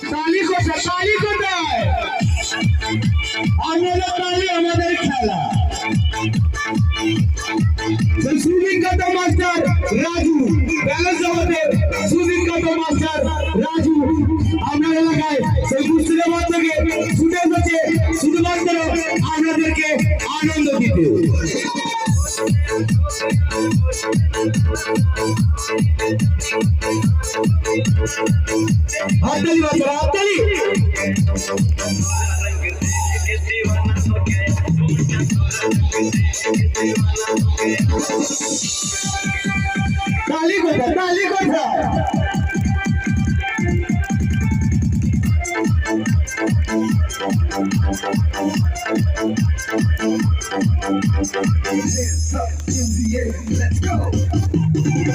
তালি কোথায়, তালি কোথায়? আপনাদের তালি আমাদের খেলা। সুবিখ্যাত মাস্টার রাজু, ব্যালেন্স জগতের সুবিখ্যাত মাস্টার রাজু আপনার এলাকায় সেই কুস্তির মাঠ থেকে ছুটে এসেছে শুধুমাত্র আপনাদেরকে আনন্দ দিতে। হাততালি বাচ্চারা, হাততালি। তালি কোথায়, তালি কোথায়?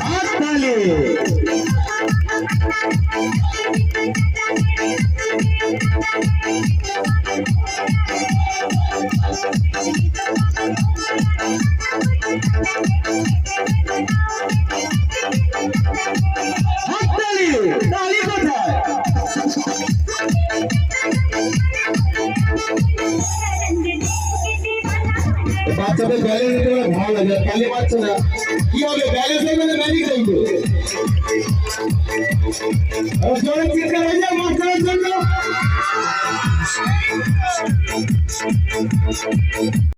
হাততালি। হাততালি, তালি কোথায়? বাচ্চাদের ব্যালেন্স দিতে ভালো লাগে, তালি পাচ্ছে না কি হবে? ব্যালেন্স দেবে না ম্যাজিক দেখবে। জোরে চিৎকার হয়ে যায় মাস্টারের জন্য।